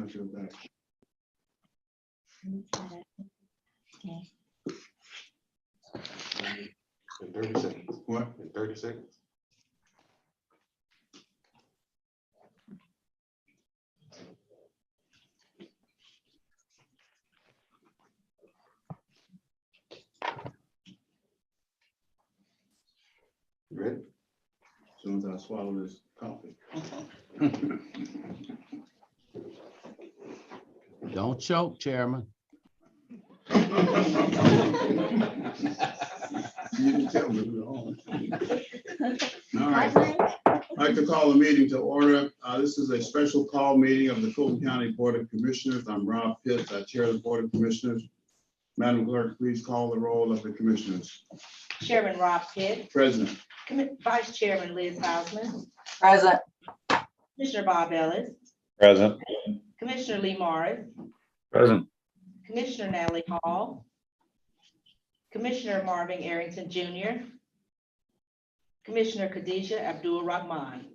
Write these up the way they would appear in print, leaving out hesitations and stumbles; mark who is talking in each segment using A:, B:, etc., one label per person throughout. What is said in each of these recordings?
A: Watch your back.
B: In 30 seconds.
A: What?
B: In 30 seconds. You ready?
A: As soon as I swallow this coffee.
C: Don't choke, Chairman.
A: You didn't tell me we were on. All right. I'd like to call the meeting to order. This is a special call meeting of the Fulton County Board of Commissioners. I'm Rob Pitts. I chair the Board of Commissioners. Madam Clerk, please call the roll of the commissioners.
D: Chairman Rob Pitt,
A: President.
D: Vice Chairman Liz Hausman,
E: Present.
D: Commissioner Bob Ellis,
F: Present.
D: Commissioner Lee Morris,
F: Present.
D: Commissioner Natalie Hall, Commissioner Marvin Arrington Jr., Commissioner Khadijah Abdul Rahman.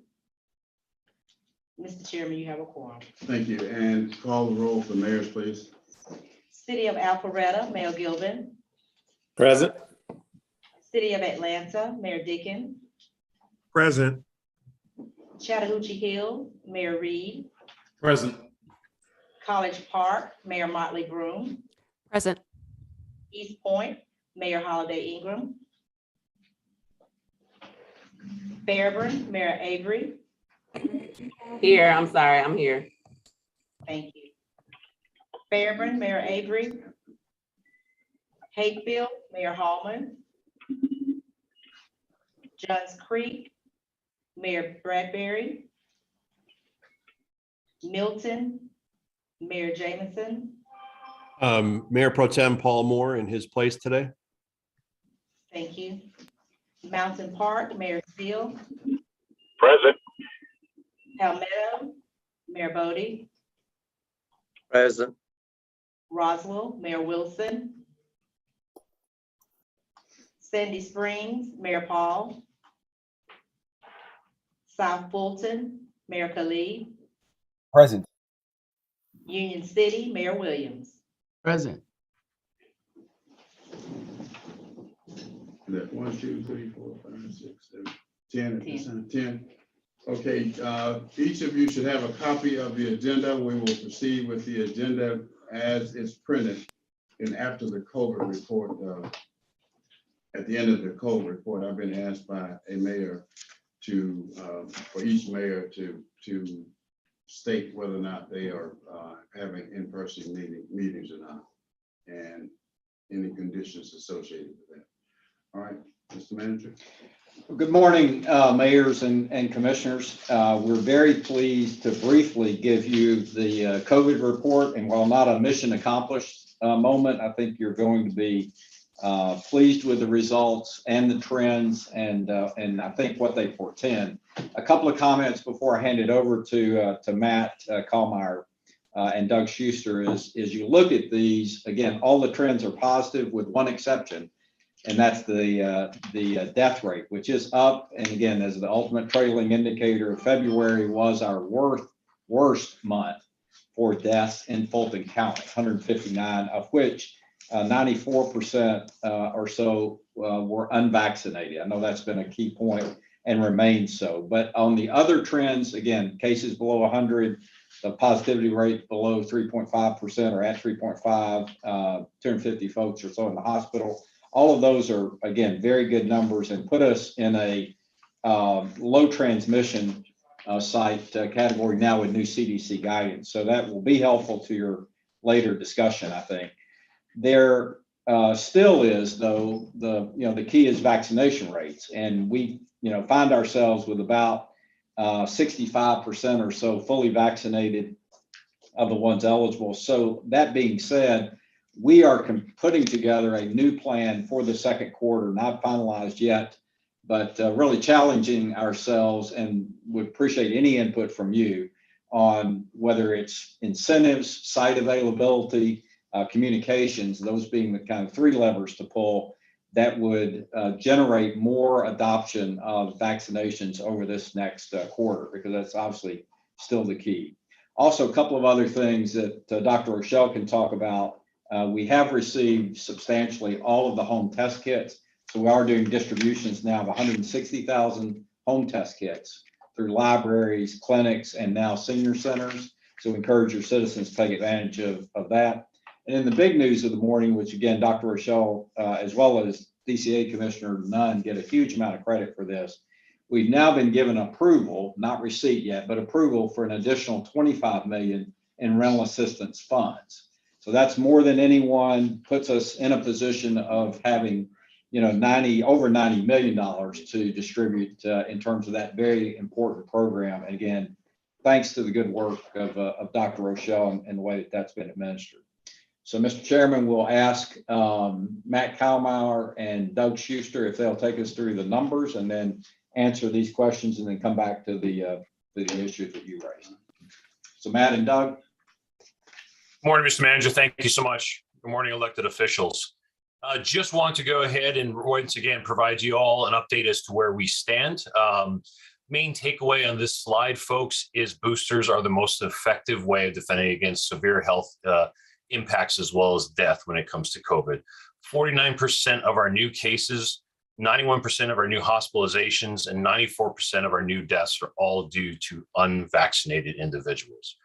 D: Mr. Chairman, you have a quorum.
A: Thank you. And call the roll for mayors, please.
D: City of Alpharetta, Mayor Gilbin.
F: Present.
D: City of Atlanta, Mayor Dickens.
F: Present.
D: Chattahoochee Hill, Mayor Reed.
F: Present.
D: College Park, Mayor Motley Broom.
E: Present.
D: East Point, Mayor Holiday Ingram. Fairburn, Mayor Avery.
E: Here, I'm sorry, I'm here.
D: Thank you. Fairburn, Mayor Avery. Hatefield, Mayor Hallman. Johns Creek, Mayor Bradbury. Milton, Mayor Jameson.
G: Mayor Pro Tem Paul Moore in his place today.
D: Thank you. Mountain Park, Mayor Steele.
F: Present.
D: Palmetto, Mayor Bodie.
F: Present.
D: Roswell, Mayor Wilson. Sandy Springs, Mayor Paul. South Fulton, Mayor Khalid.
F: Present.
D: Union City, Mayor Williams.
C: Present.
A: That 1, 2, 3, 4, 5, 6, 7, 10 at this time. 10. Okay, each of you should have a copy of the agenda. We will proceed with the agenda as it's printed. And after the COVID report, at the end of the COVID report, I've been asked by a mayor to, for each mayor to state whether or not they are having in-person meetings or not, and any conditions associated with that. All right, Mr. Manager.
H: Good morning, mayors and commissioners. We're very pleased to briefly give you the COVID report. And while not a mission accomplished moment, I think you're going to be pleased with the results and the trends and I think what they portend. A couple of comments before I hand it over to Matt Kallmeyer and Doug Schuster is you look at these, again, all the trends are positive with one exception. And that's the death rate, which is up. And again, as the ultimate trailing indicator, February was our worst month for deaths in Fulton County, 159, of which 94% or so were unvaccinated. I know that's been a key point and remains so. But on the other trends, again, cases below 100, the positivity rate below 3.5% or at 3.5, 250 folks or so in the hospital. All of those are, again, very good numbers and put us in a low transmission site category now with new CDC guidance. So that will be helpful to your later discussion, I think. There still is, though, the key is vaccination rates. And we, find ourselves with about 65% or so fully vaccinated of the ones eligible. So that being said, we are putting together a new plan for the second quarter, not finalized yet, but really challenging ourselves, and would appreciate any input from you on whether it's incentives, site availability, communications, those being the kind of three levers to pull that would generate more adoption of vaccinations over this next quarter, because that's obviously still the key. Also, a couple of other things that Dr. Rochelle can talk about. We have received substantially all of the home test kits. So we are doing distributions now of 160,000 home test kits through libraries, clinics, and now senior centers. So we encourage your citizens to take advantage of that. And then the big news of the morning, which again, Dr. Rochelle, as well as DCA Commissioner Nunn get a huge amount of credit for this. We've now been given approval, not receipt yet, but approval for an additional 25 million in rental assistance funds. So that's more than anyone, puts us in a position of having, over $90 million to distribute in terms of that very important program. And again, thanks to the good work of Dr. Rochelle and the way that that's been administered. So, Mr. Chairman, we'll ask Matt Kallmeyer and Doug Schuster if they'll take us through the numbers and then answer these questions and then come back to the issues that you raised. So, Matt and Doug.
I: Good morning, Mr. Manager. Thank you so much. Good morning, elected officials. Just want to go ahead and once again provide you all an update as to where we stand. Main takeaway on this slide, folks, is boosters are the most effective way of defending against severe health impacts as well as death when it comes to COVID. 49% of our new cases, 91% of our new hospitalizations, and 94% of our new deaths are all due to unvaccinated individuals.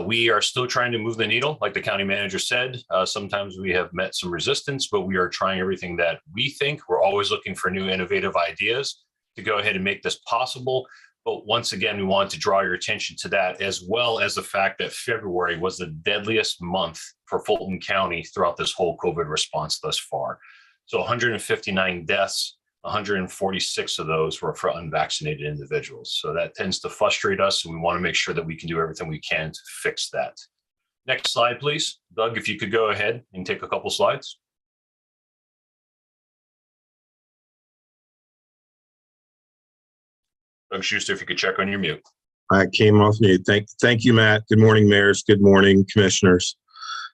I: We are still trying to move the needle, like the county manager said. Sometimes we have met some resistance, but we are trying everything that we think. We're always looking for new innovative ideas to go ahead and make this possible. But once again, we want to draw your attention to that, as well as the fact that February was the deadliest month for Fulton County throughout this whole COVID response thus far. So 159 deaths, 146 of those were for unvaccinated individuals. So that tends to frustrate us, and we want to make sure that we can do everything we can to fix that. Next slide, please. Doug, if you could go ahead and take a couple slides. Doug Schuster, if you could check on your mute.
F: I came off mute. Thank you, Matt. Good morning, mayors. Good morning, commissioners.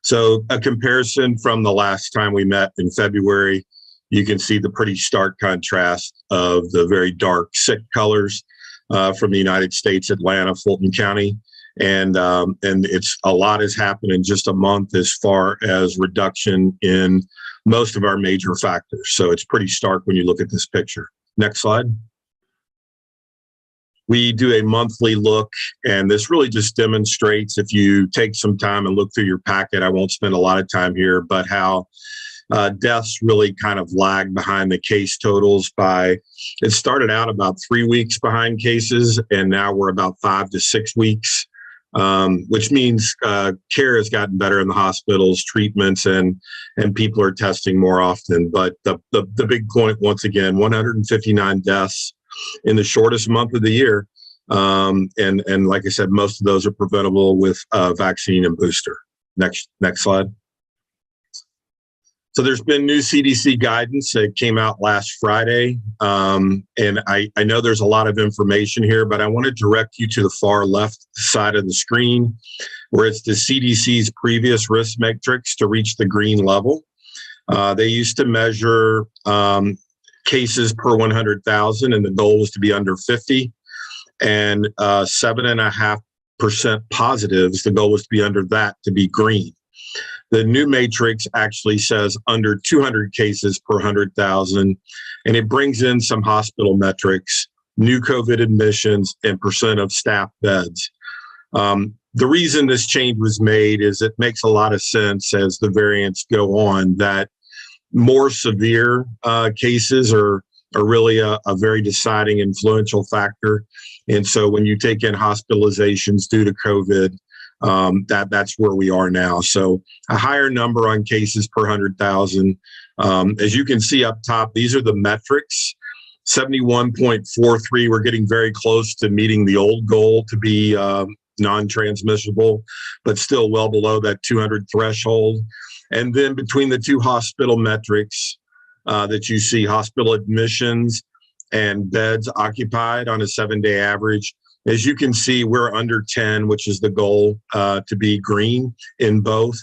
F: So a comparison from the last time we met in February, you can see the pretty stark contrast of the very dark, sick colors from the United States, Atlanta, Fulton County. And it's a lot has happened in just a month as far as reduction in most of our major factors. So it's pretty stark when you look at this picture. Next slide. We do a monthly look, and this really just demonstrates, if you take some time and look through your packet, I won't spend a lot of time here, but how deaths really kind of lag behind the case totals by, it started out about 3 weeks behind cases, and now we're about 5 to 6 weeks, which means care has gotten better in the hospitals, treatments, and people are testing more often. But the big point, once again, 159 deaths in the shortest month of the year. And like I said, most of those are preventable with vaccine and booster. Next slide. So there's been new CDC guidance that came out last Friday. And I know there's a lot of information here, but I want to direct you to the far left side of the screen, where it's the CDC's previous risk matrix to reach the green level. They used to measure cases per 100,000, and the goal was to be under 50, and 7.5% positives. The goal was to be under that, to be green. The new matrix actually says under 200 cases per 100,000, and it brings in some hospital metrics, new COVID admissions, and percent of staff beds. The reason this change was made is it makes a lot of sense as the variants go on, that more severe cases are really a very deciding influential factor. And so when you take in hospitalizations due to COVID, that's where we are now. So a higher number on cases per 100,000. As you can see up top, these are the metrics. 71.43, we're getting very close to meeting the old goal to be non-transmissible, but still well below that 200 threshold. And then between the two hospital metrics that you see, hospital admissions and beds occupied on a 7-day average, as you can see, we're under 10, which is the goal to be green in both.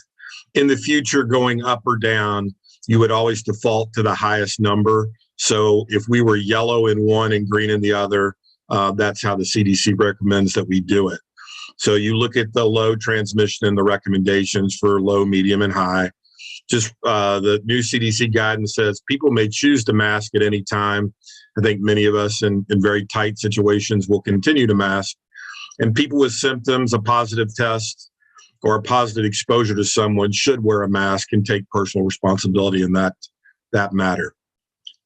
F: In the future, going up or down, you would always default to the highest number. So if we were yellow in one and green in the other, that's how the CDC recommends that we do it. So you look at the low transmission and the recommendations for low, medium, and high. Just the new CDC guidance says people may choose to mask at any time. I think many of us in very tight situations will continue to mask. And people with symptoms, a positive test, or a positive exposure to someone should wear a mask and take personal responsibility in that matter.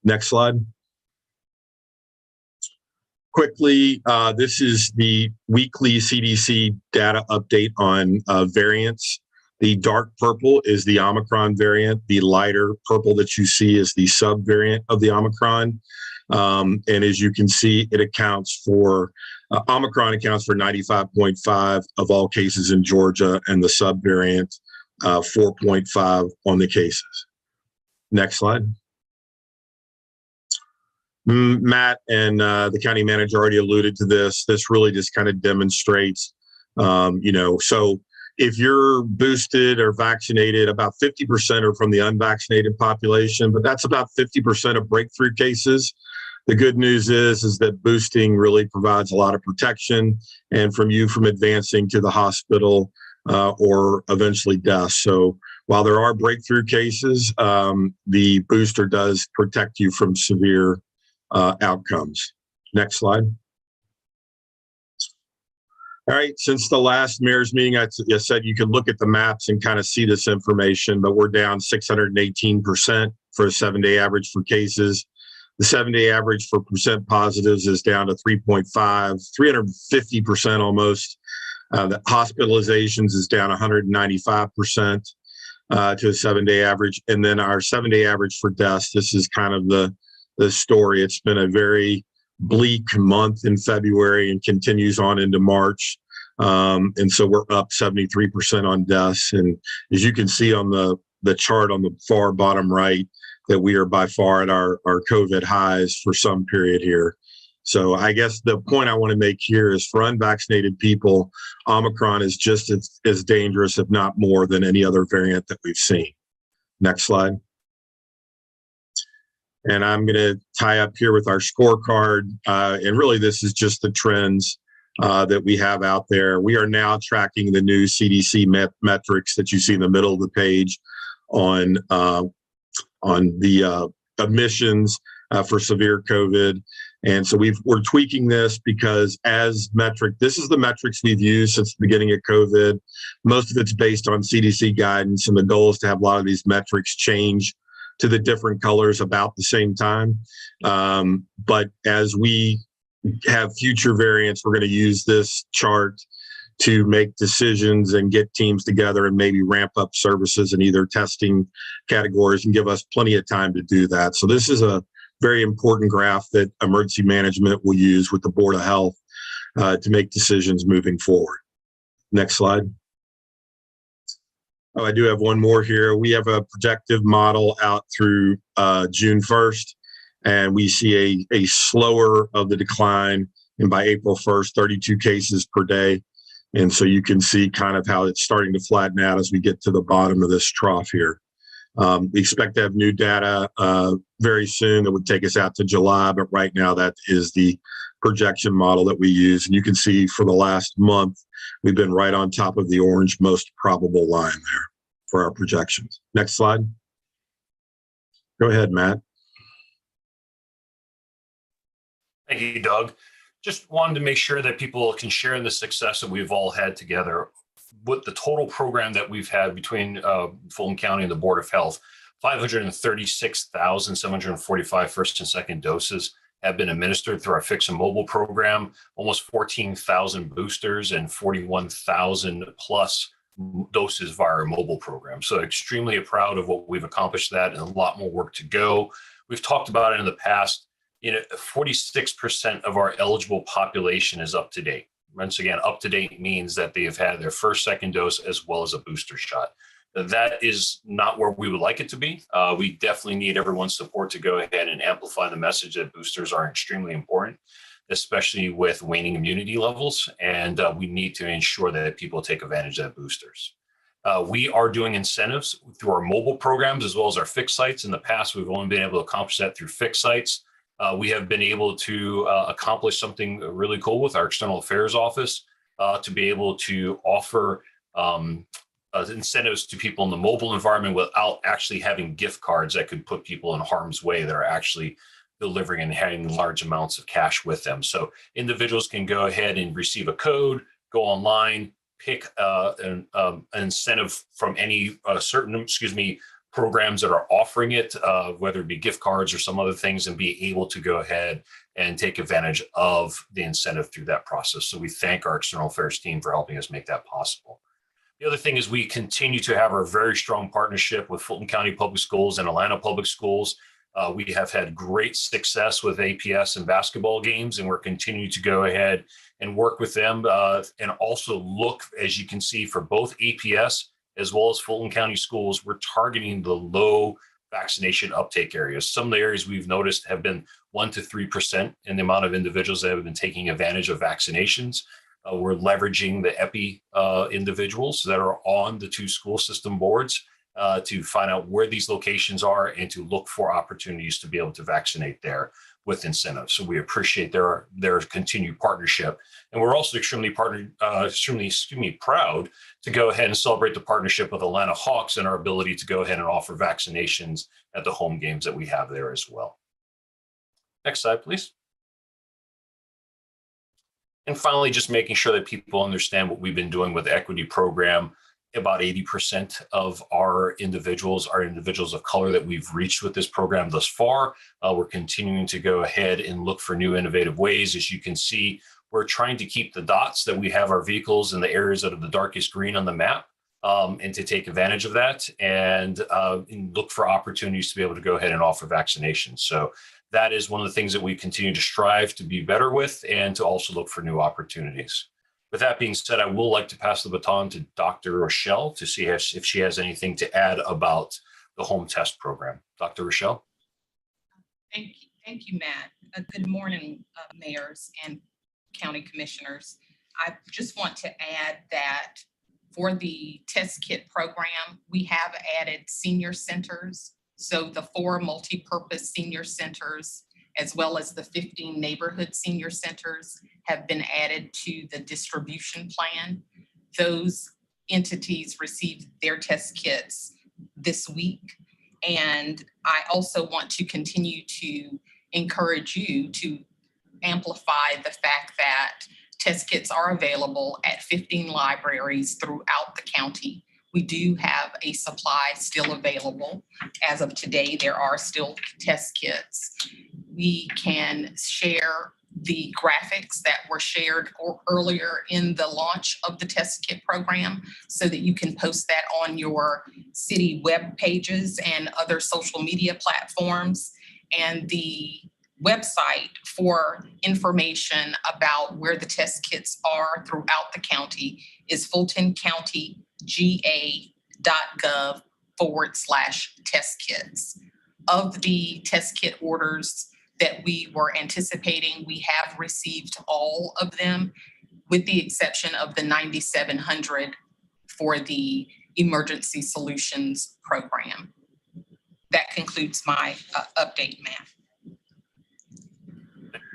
F: Next slide. Quickly, this is the weekly CDC data update on variants. The dark purple is the Omicron variant. The lighter purple that you see is the subvariant of the Omicron. And as you can see, it accounts for, Omicron accounts for 95.5 of all cases in Georgia, and the subvariant 4.5 on the cases. Next slide. Matt and the county manager already alluded to this. This really just kind of demonstrates, so if you're boosted or vaccinated, about 50% are from the unvaccinated population, but that's about 50% of breakthrough cases. The good news is that boosting really provides a lot of protection and from advancing to the hospital or eventually death. So while there are breakthrough cases, the booster does protect you from severe outcomes. Next slide. All right, since the last mayor's meeting, I said you could look at the maps and kind of see this information, but we're down 618% for a 7-day average for cases. The 7-day average for percent positives is down to 3.5, 350% almost. The hospitalizations is down 195% to a 7-day average. And then our 7-day average for deaths, this is kind of the story. It's been a very bleak month in February and continues on into March. And so we're up 73% on deaths. And as you can see on the chart on the far bottom right, that we are by far at our COVID highs for some period here. So I guess the point I want to make here is for unvaccinated people, Omicron is just as dangerous, if not more, than any other variant that we've seen. Next slide. And I'm going to tie up here with our scorecard. And really, this is just the trends that we have out there. We are now tracking the new CDC metrics that you see in the middle of the page on the admissions for severe COVID. And so we're tweaking this because this is the metrics we've used since the beginning of COVID. Most of it's based on CDC guidance, and the goal is to have a lot of these metrics change to the different colors about the same time. But as we have future variants, we're going to use this chart to make decisions and get teams together and maybe ramp up services in either testing categories and give us plenty of time to do that. So this is a very important graph that emergency management will use with the Board of Health to make decisions moving forward. Next slide. Oh, I do have one more here. We have a projective model out through June 1st, and we see a slower of the decline. And by April 1st, 32 cases per day. And so you can see kind of how it's starting to flatten out as we get to the bottom of this trough here. We expect to have new data very soon that would take us out to July, but right now that is the projection model that we use. And you can see for the last month, we've been right on top of the orange most probable line there for our projections. Next slide. Go ahead, Matt.
I: Thank you, Doug. Just wanted to make sure that people can share in the success that we've all had together. With the total program that we've had between Fulton County and the Board of Health, 536,745 first and second doses have been administered through our Fix and Mobile program, almost 14,000 boosters and 41,000 plus doses via our mobile program. So extremely proud of what we've accomplished that, and a lot more work to go. We've talked about it in the past. 46% of our eligible population is up to date. Once again, up to date means that they have had their first, second dose as well as a booster shot. That is not where we would like it to be. We definitely need everyone's support to go ahead and amplify the message that boosters are extremely important, especially with waning immunity levels. And we need to ensure that people take advantage of boosters. We are doing incentives through our mobile programs as well as our fixed sites. In the past, we've only been able to accomplish that through fixed sites. We have been able to accomplish something really cool with our external affairs office. to be able to offer incentives to people in the mobile environment without actually having gift cards that could put people in harm's way that are actually delivering and having large amounts of cash with them. So individuals can go ahead and receive a code, go online, pick an incentive from any certain, programs that are offering it, whether it be gift cards or some other things, and be able to go ahead and take advantage of the incentive through that process. So we thank our external affairs team for helping us make that possible. The other thing is we continue to have our very strong partnership with Fulton County Public Schools and Atlanta Public Schools. We have had great success with APS and basketball games, and we're continuing to go ahead and work with them and also look, as you can see, for both APS as well as Fulton County schools. We're targeting the low vaccination uptake areas. Some of the areas we've noticed have been 1 to 3% in the amount of individuals that have been taking advantage of vaccinations. We're leveraging the EPI individuals that are on the 2 school system boards to find out where these locations are and to look for opportunities to be able to vaccinate there with incentives. So we appreciate their continued partnership. And we're also extremely proud to go ahead and celebrate the partnership with Atlanta Hawks and our ability to go ahead and offer vaccinations at the home games that we have there as well. Next slide, please. And finally, just making sure that people understand what we've been doing with the equity program. About 80% of our individuals are individuals of color that we've reached with this program thus far. We're continuing to go ahead and look for new innovative ways. As you can see, we're trying to keep the dots that we have our vehicles in the areas that are the darkest green on the map, and to take advantage of that and look for opportunities to be able to go ahead and offer vaccinations. So that is one of the things that we continue to strive to be better with and to also look for new opportunities. With that being said, I will like to pass the baton to Dr. Rochelle to see if she has anything to add about the home test program. Dr. Rochelle?
J: Thank you, Matt. Good morning, mayors and county commissioners. I just want to add that for the test kit program, we have added senior centers. So the 4 multi-purpose senior centers, as well as the 15 neighborhood senior centers, have been added to the distribution plan. Those entities received their test kits this week. And I also want to continue to encourage you to amplify the fact that test kits are available at 15 libraries throughout the county. We do have a supply still available. As of today, there are still test kits. We can share the graphics that were shared earlier in the launch of the test kit program so that you can post that on your city web pages and other social media platforms. And the website for information about where the test kits are throughout the county is fultoncountyga.gov/test kits. Of the test kit orders that we were anticipating, we have received all of them, with the exception of the 9,700 for the Emergency Solutions Program. That concludes my update, Matt.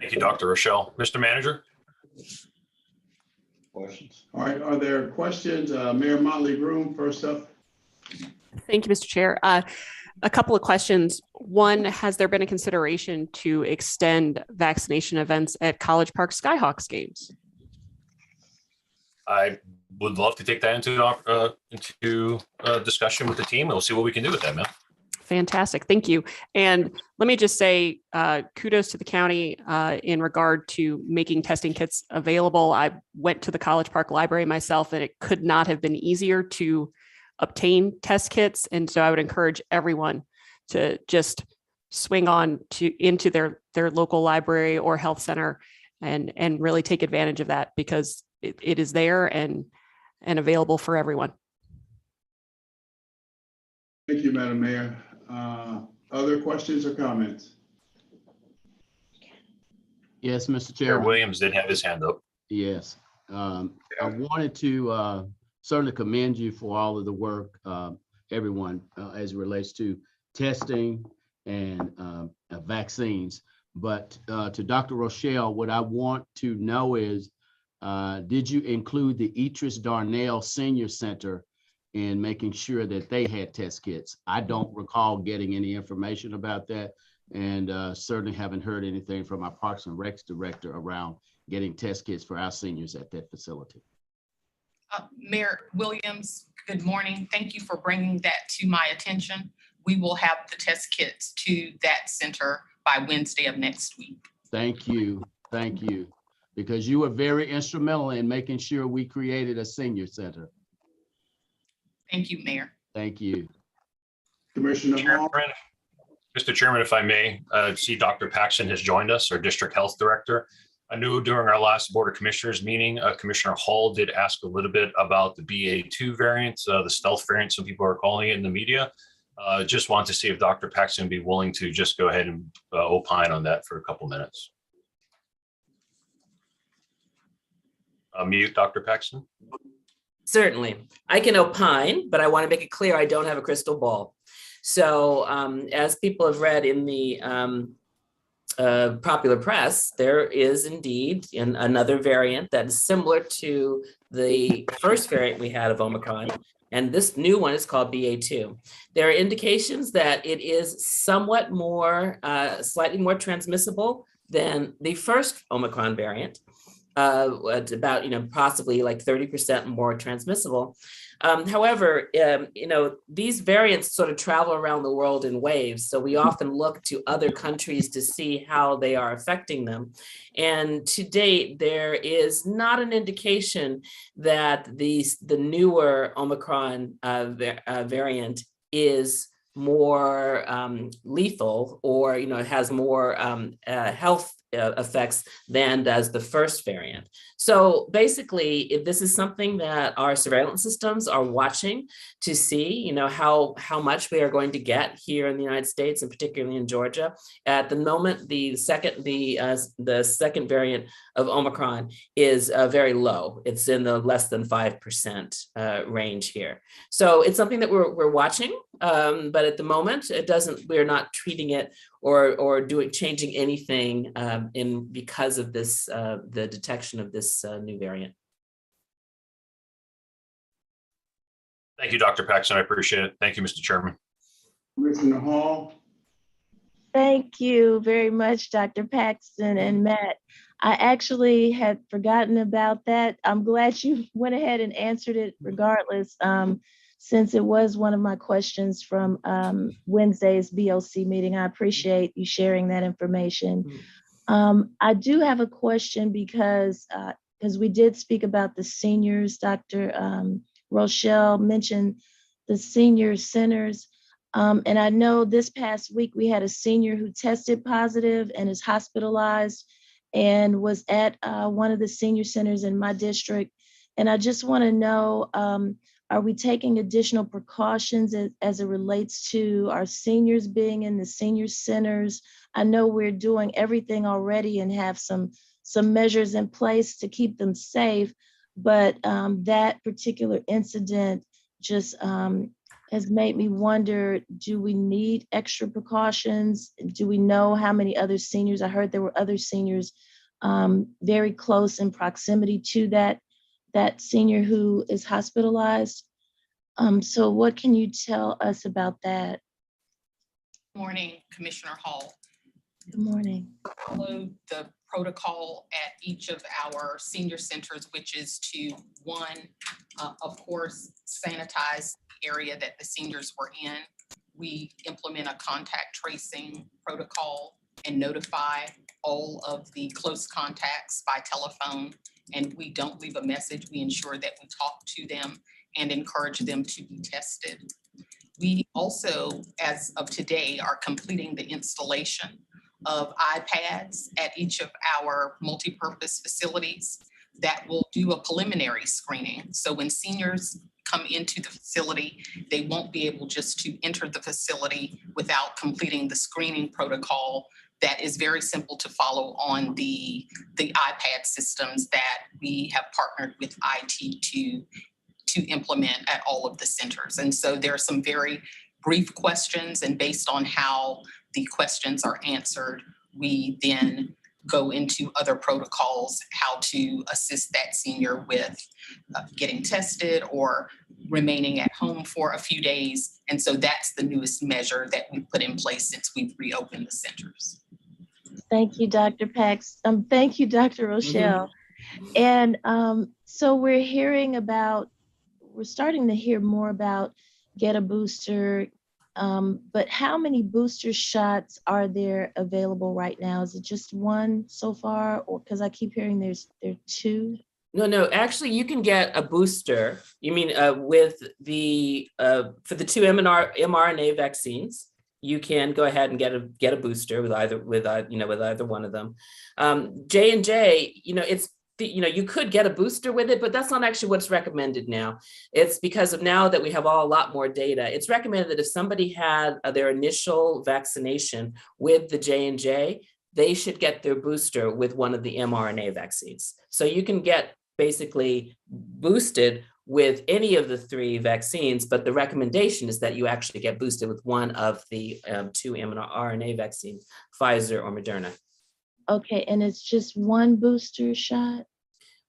I: Thank you, Dr. Rochelle. Mr. Manager?
B: Questions?
A: All right, are there questions? Mayor Motley Groom, first up.
K: Thank you, Mr. Chair. A couple of questions. One, has there been a consideration to extend vaccination events at College Park Skyhawks games?
I: I would love to take that into discussion with the team. We'll see what we can do with that, man.
K: Fantastic. Thank you. And let me just say kudos to the county in regard to making testing kits available. I went to the College Park Library myself, and it could not have been easier to obtain test kits. And so I would encourage everyone to just swing on into their local library or health center and really take advantage of that, because it is there and available for everyone.
A: Thank you, Madam Mayor. Other questions or comments?
C: Yes, Mr.
I: Chair
C: Chairman.
I: Williams did have his hand up.
C: Yes. I wanted to certainly commend you for all of the work, everyone, as it relates to testing and vaccines. But to Dr. Rochelle, what I want to know is Did you include the Etris Darnell Senior Center in making sure that they had test kits? I don't recall getting any information about that, and certainly haven't heard anything from our Parks and Recs director around getting test kits for our seniors at that facility.
J: Mayor Williams, good morning. Thank you for bringing that to my attention. We will have the test kits to that center by Wednesday of next week.
C: Thank you, because you were very instrumental in making sure we created a senior center.
J: Thank you, Mayor.
C: Thank you.
A: Commissioner Hall.
I: Chairman, Mr. Chairman, if I may, see Dr. Paxton has joined us, our District Health Director. I knew during our last Board of Commissioners meeting, Commissioner Hall did ask a little bit about the BA2 variant, the stealth variant, some people are calling it in the media. Just want to see if Dr. Paxton would be willing to just go ahead and opine on that for a couple minutes. Mute Dr. Paxton.
E: Certainly. I can opine, but I want to make it clear I don't have a crystal ball. So as people have read in the popular press, there is indeed another variant that is similar to the first variant we had of Omicron. And this new one is called BA2. There are indications that it is somewhat more, slightly more transmissible than the first Omicron variant. It's about, possibly like 30% more transmissible. However, these variants sort of travel around the world in waves. So we often look to other countries to see how they are affecting them. And to date, there is not an indication that the newer Omicron variant is more lethal or, has more health effects than does the first variant. So basically, if this is something that our surveillance systems are watching to see, how much we are going to get here in the United States and particularly in Georgia. At the moment, the second variant of Omicron is very low. It's in the less than 5% range here. So it's something that we're watching, but at the moment, we're not treating it or changing anything because of this, the detection of this new variant.
I: Thank you, Dr. Paxton. I appreciate it. Thank you, Mr. Chairman.
A: Commissioner Hall.
L: Thank you very much, Dr. Paxton and Matt. I actually had forgotten about that. I'm glad you went ahead and answered it regardless, since it was one of my questions from Wednesday's BOC meeting. I appreciate you sharing that information. I do have a question because we did speak about the seniors. Dr. Rochelle mentioned the senior centers. And I know this past week we had a senior who tested positive and is hospitalized and was at one of the senior centers in my district. And I just want to know, are we taking additional precautions as it relates to our seniors being in the senior centers? I know we're doing everything already and have some measures in place to keep them safe, but that particular incident just has made me wonder, do we need extra precautions? Do we know how many other seniors? I heard there were other seniors very close in proximity to that senior who is hospitalized. So what can you tell us about that?
J: Morning, Commissioner Hall.
L: Good morning.
J: Follow the protocol at each of our senior centers, which is to one, of course, sanitize the area that the seniors were in. We implement a contact tracing protocol and notify all of the close contacts by telephone. And we don't leave a message. We ensure that we talk to them and encourage them to be tested. We also, as of today, are completing the installation of iPads at each of our multipurpose facilities that will do a preliminary screening. So when seniors come into the facility, they won't be able just to enter the facility without completing the screening protocol that is very simple to follow on the iPad systems that we have partnered with IT to implement at all of the centers. And so there are some very brief questions, and based on how the questions are answered, we then go into other protocols, how to assist that senior with getting tested or remaining at home for a few days. And so that's the newest measure that we put in place since we've reopened the centers.
L: Thank you, Dr. Pax. Thank you, Dr. Rochelle. And so we're starting to hear more about get a booster. But how many booster shots are there available right now? Is it just one so far? Or because I keep hearing there are two?
E: No, actually you can get a booster. You mean with the for the two mRNA vaccines, you can go ahead and get a booster with either one of them. J&J, you could get a booster with it, but that's not actually what's recommended now. It's because of now that we have a lot more data. It's recommended that if somebody had their initial vaccination with the J&J, they should get their booster with one of the mRNA vaccines. So you can get basically boosted with any of the three vaccines, but the recommendation is that you actually get boosted with one of the two mRNA vaccines, Pfizer or Moderna.
L: Okay, and it's just one booster shot?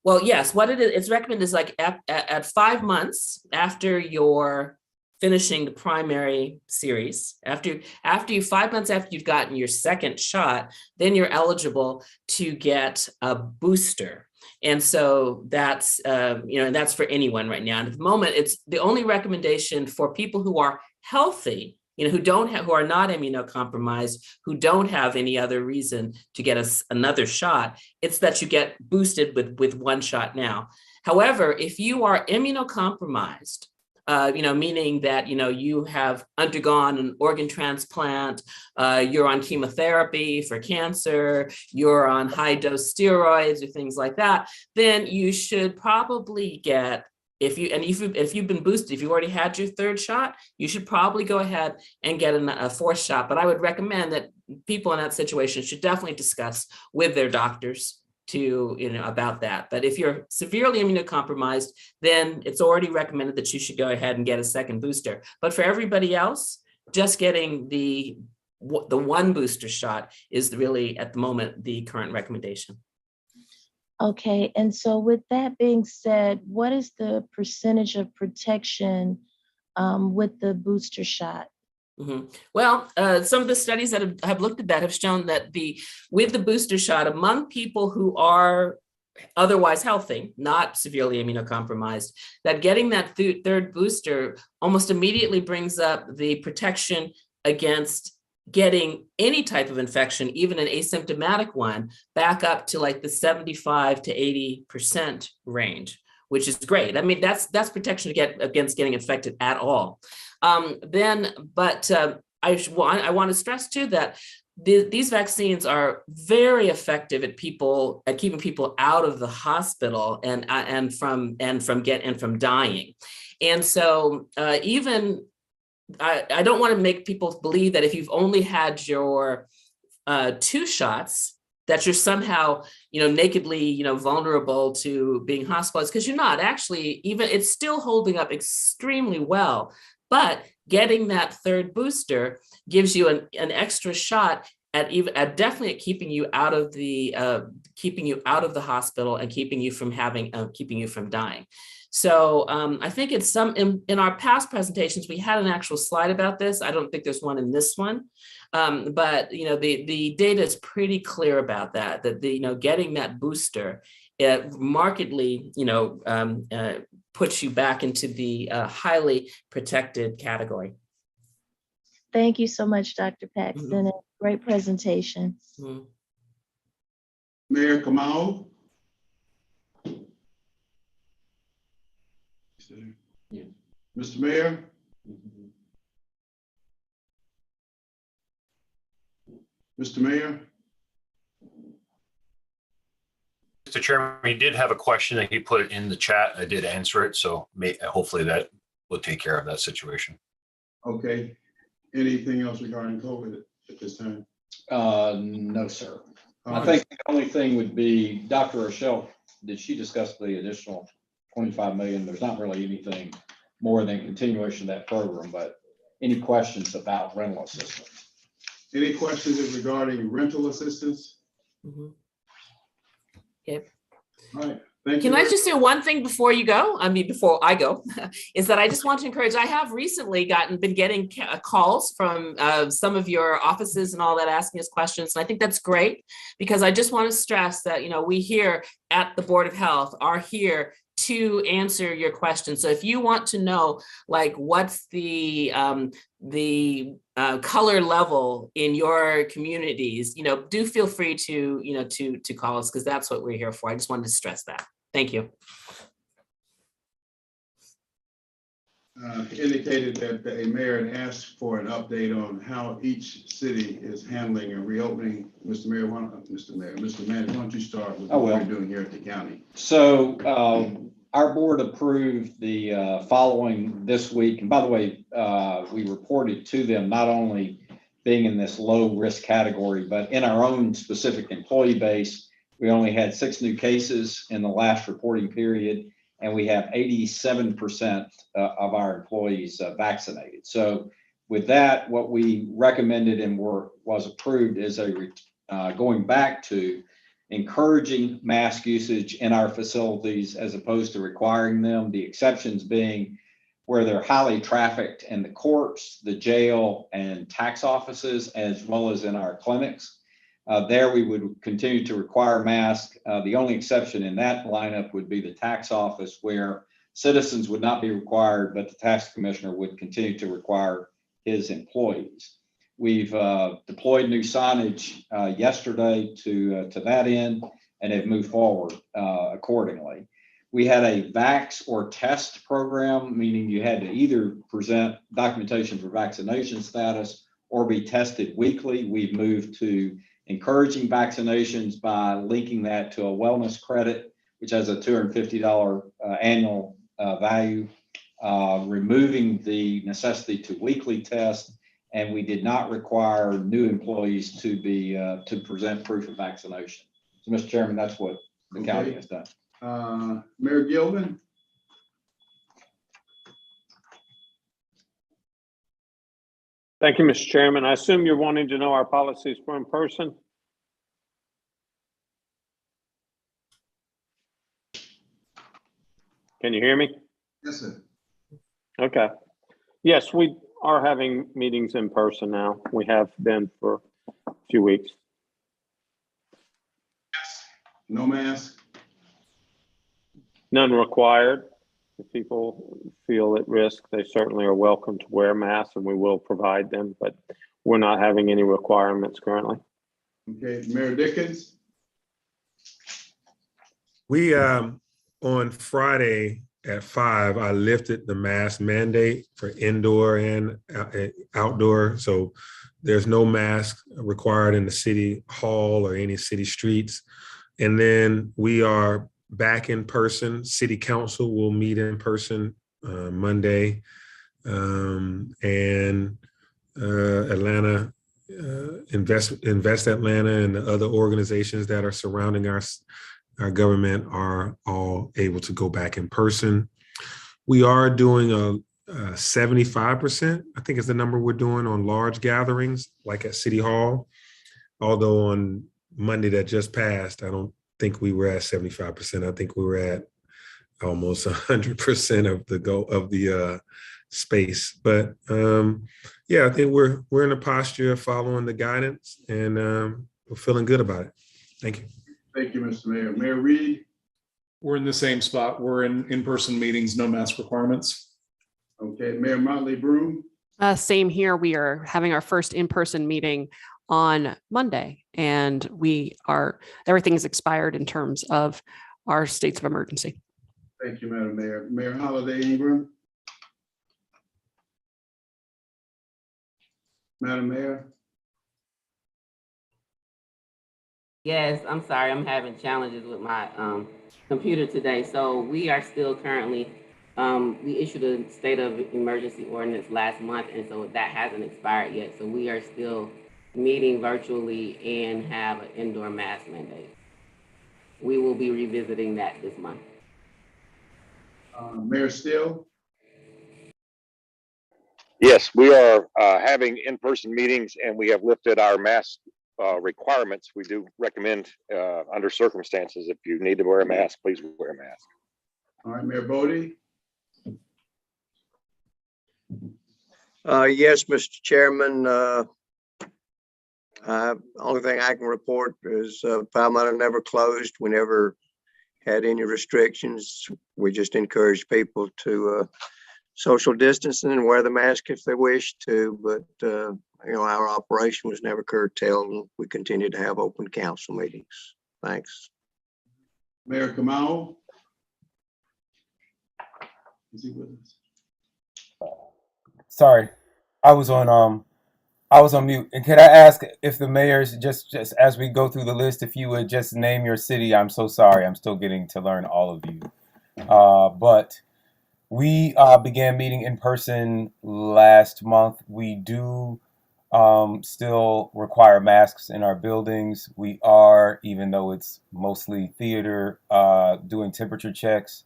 E: Well, yes, what it is, it's recommended is like at 5 months after you're finishing the primary series, after 5 months after you've gotten your second shot, then you're eligible to get a booster. And so that's, and that's for anyone right now. And at the moment, it's the only recommendation for people who are healthy, who are not immunocompromised, who don't have any other reason to get another shot. It's that you get boosted with one shot now. However, if you are immunocompromised, meaning that, you have undergone an organ transplant, you're on chemotherapy for cancer, you're on high dose steroids or things like that, then you should probably get, if you've been boosted, if you already had your third shot, you should probably go ahead and get a fourth shot. But I would recommend that people in that situation should definitely discuss with their doctors about that. But if you're severely immunocompromised, then it's already recommended that you should go ahead and get a second booster. But for everybody else, just getting the one booster shot is really at the moment the current recommendation.
L: Okay, and so with that being said, what is the percentage of protection with the booster shot?
E: Mm-hmm. Well, some of the studies that have looked at that have shown that with the booster shot, among people who are otherwise healthy, not severely immunocompromised, that getting that third booster almost immediately brings up the protection against getting any type of infection, even an asymptomatic one, back up to like the 75 to 80% range, which is great. I mean, that's protection against getting infected at all. I want to stress too that these vaccines are very effective at keeping people out of the hospital and from dying. And so I don't want to make people believe that if you've only had your 2 shots, that you're somehow, nakedly, vulnerable to being hospitalized, because you're not. Actually, even it's still holding up extremely well. But getting that third booster gives you an extra shot at definitely at keeping you out of the hospital and keeping you from dying. So I think it's in our past presentations, we had an actual slide about this. I don't think there's one in this one, but the data is pretty clear about that getting that booster, it markedly, puts you back into the highly protected category.
L: Thank you so much, Dr. Paxton.
E: Mm-hmm.
L: Great presentation.
E: Mm-hmm.
A: Mayor Kamau.
E: Yeah.
A: Mr. Mayor. Mr. Mayor.
I: Mr. Chairman, he did have a question that he put in the chat. I did answer it, so hopefully that will take care of that situation.
A: Okay. Anything else regarding COVID at this time?
H: No, sir. I think the only thing would be, Dr. Rochelle, did she discuss the additional 25 million? There's not really anything more than continuation of that program, but any questions about rental assistance?
A: Any questions regarding rental assistance?
E: Mm-hmm. Yep.
A: All right, thank you.
E: Can I just say one thing before you go? I mean, before I go, is that I just want to encourage, I have recently been getting calls from some of your offices and all that asking us questions. And I think that's great because I just want to stress that, you know, we here at the Board of Health are here to answer your questions. So if you want to know, like, what's the color level in your communities, you know, do feel free to, you know, to call us because that's what we're here for. I just wanted to stress that. Thank you.
A: Indicated that the mayor had asked for an update on how each city is handling and reopening. Mr. Mayor, Mr. Manager, why don't you start with what we're doing here at the county?
H: So our board approved the following this week. And by the way, we reported to them not only being in this low risk category, but in our own specific employee base, we only had 6 new cases in the last reporting period, and we have 87% of our employees vaccinated. So with that, what we recommended and was approved is going back to encouraging mask usage in our facilities as opposed to requiring them, the exceptions being where they're highly trafficked in the courts, the jail, and tax offices, as well as in our clinics. There we would continue to require masks. The only exception in that lineup would be the tax office, where citizens would not be required, but the tax commissioner would continue to require his employees. We've deployed new signage yesterday to that end and have moved forward accordingly. We had a vax or test program, meaning you had to either present documentation for vaccination status or be tested weekly. We've moved to encouraging vaccinations by linking that to a wellness credit, which has a $250 annual value, removing the necessity to weekly test, and we did not require new employees to be to present proof of vaccination. So, Mr. Chairman, that's what the county has done.
A: Mayor Gilman.
M: Thank you, Mr. Chairman. I assume you're wanting to know our policies for in person? Can you hear me?
A: Yes, sir.
M: Okay. Yes, we are having meetings in person now. We have been for a few weeks.
A: No mask?
M: None required. If people feel at risk, they certainly are welcome to wear masks, and we will provide them, but we're not having any requirements currently.
A: Okay, Mayor Dickens?
N: We, on Friday at 5, I lifted the mask mandate for indoor and outdoor. So there's no mask required in the city hall or any city streets. And then we are back in person. City Council will meet in person Monday. And Atlanta, Invest Atlanta and the other organizations that are surrounding our government are all able to go back in person. We are doing a 75%, I think is the number we're doing on large gatherings, like at City Hall. Although on Monday that just passed, I don't think we were at 75%. I think we were at almost 100% of the space. But yeah, I think we're in a posture of following the guidance, and we're feeling good about it. Thank you.
A: Thank you, Mr. Mayor. Mayor Reed?
O: We're in the same spot. We're in person meetings, no mask requirements.
A: Okay, Mayor Motley Broom?
K: Same here. We are having our first in-person meeting on Monday, and everything's expired in terms of our states of emergency.
A: Thank you, Madam Mayor. Mayor Holiday Ingram? Madam Mayor?
P: Yes, I'm sorry. I'm having challenges with my computer today. So we are still currently, we issued a state of emergency ordinance last month, and so that hasn't expired yet. So we are still meeting virtually and have an indoor mask mandate. We will be revisiting that this month.
A: Mayor Steele?
Q: Yes, we are having in-person meetings, and we have lifted our mask requirements, we do recommend under circumstances, if you need to wear a mask, please wear a mask.
A: All right, Mayor Bodie?
R: Yes, Mr. Chairman. Only thing I can report is Palmetto never closed. We never had any restrictions. We just encourage people to social distancing and wear the mask if they wish to, but our operation was never curtailed, and we continue to have open council meetings. Thanks.
A: Mayor Kamau? Is he with us?
S: Sorry, I was on mute. And could I ask if the mayors, just as we go through the list, if you would just name your city? I'm so sorry. I'm still getting to learn all of you. But we began meeting in person last month. We do still require masks in our buildings. We are, even though it's mostly theater, doing temperature checks.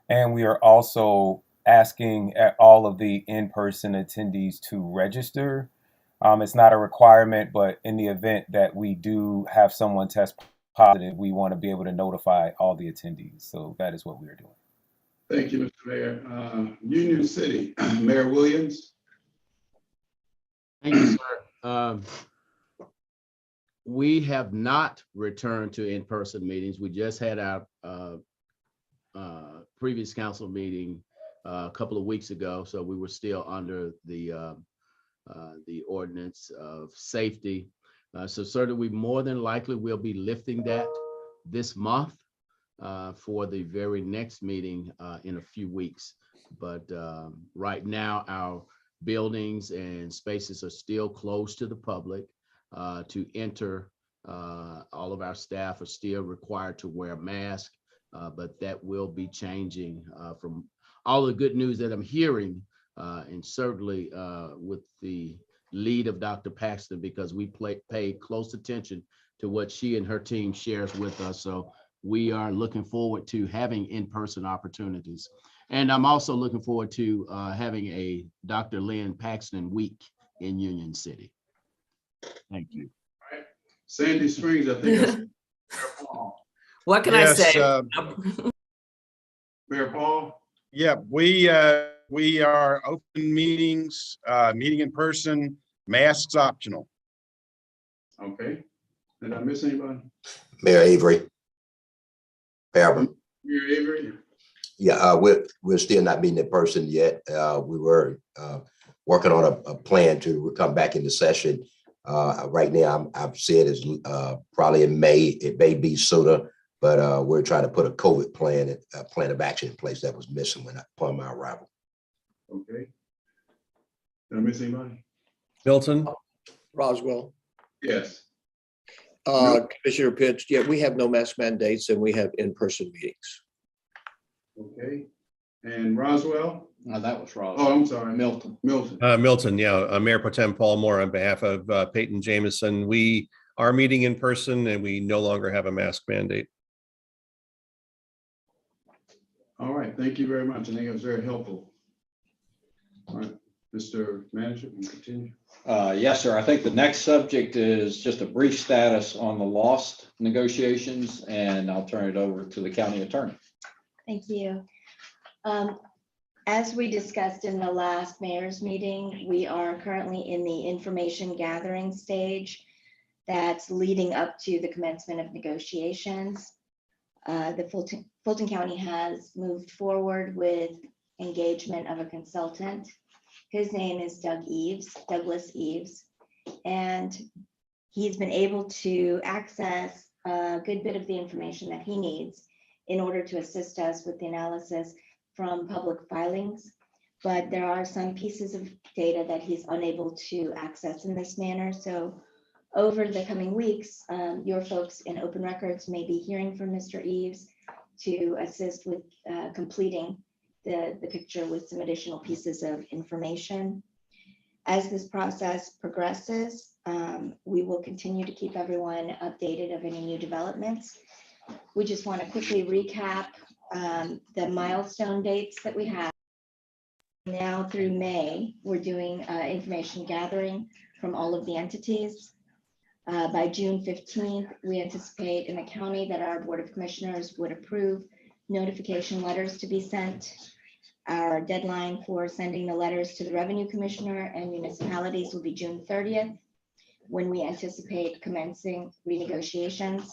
S: And we are also asking all of the in-person attendees to register. It's not a requirement, but in the event that we do have someone test positive, we want to be able to notify all the attendees. So that is what we are doing.
A: Thank you, Mr. Mayor. Union City, Mayor Williams?
C: Thank you, sir. We have not returned to in-person meetings. We just had our previous council meeting a couple of weeks ago, so we were still under the ordinance of safety. So certainly we more than likely will be lifting that this month for the very next meeting in a few weeks. But right now, our buildings and spaces are still closed to the public. To enter, all of our staff are still required to wear a mask, but that will be changing from all the good news that I'm hearing, and certainly with the lead of Dr. Paxton, because we pay close attention to what she and her team shares with us. So we are looking forward to having in-person opportunities. And I'm also looking forward to having a Dr. Lynn Paxton week in Union City. Thank you.
A: All right. Sandy Springs, I think that's Mayor Paul.
E: What can I say?
A: Mayor Paul?
T: Yeah, we are open meetings, meeting in person, masks optional.
A: Okay. Did I miss anybody?
U: Mayor Avery.
A: Mayor Avery?
U: Yeah, we're still not meeting in person yet. We were working on a plan to come back into session. Right now, I've said it's probably in May. It may be sooner, but we're trying to put a COVID plan of action in place that was missing upon my arrival.
A: Okay. Did I miss anybody?
G: Milton?
V: Roswell.
A: Yes.
V: Commissioner Pitts, yeah, we have no mask mandates and we have in-person meetings.
A: Okay. And Roswell?
H: No, that was Roswell.
A: Oh, I'm sorry.
H: Milton.
G: Milton, yeah. Mayor Pro Tem Paul Moore on behalf of Peyton Jameson. We are meeting in person and we no longer have a mask mandate.
A: All right. Thank you very much. I think it was very helpful. All right. Mr. Manager, you can continue.
H: Yes, sir. I think the next subject is just a brief status on the lost negotiations, and I'll turn it over to the county attorney.
W: Thank you. As we discussed in the last mayor's meeting, we are currently in the information gathering stage that's leading up to the commencement of negotiations. The Fulton County has moved forward with engagement of a consultant. His name is Douglas Eves, and he's been able to access a good bit of the information that he needs in order to assist us with the analysis from public filings. But there are some pieces of data that he's unable to access in this manner. So over the coming weeks, your folks in Open Records may be hearing from Mr. Eves to assist with completing the picture with some additional pieces of information. As this process progresses, we will continue to keep everyone updated of any new developments. We just want to quickly recap the milestone dates that we have. Now through May, we're doing information gathering from all of the entities. By June 15th, we anticipate in the county that our Board of Commissioners would approve notification letters to be sent. Our deadline for sending the letters to the Revenue Commissioner and municipalities will be June 30th, when we anticipate commencing renegotiations.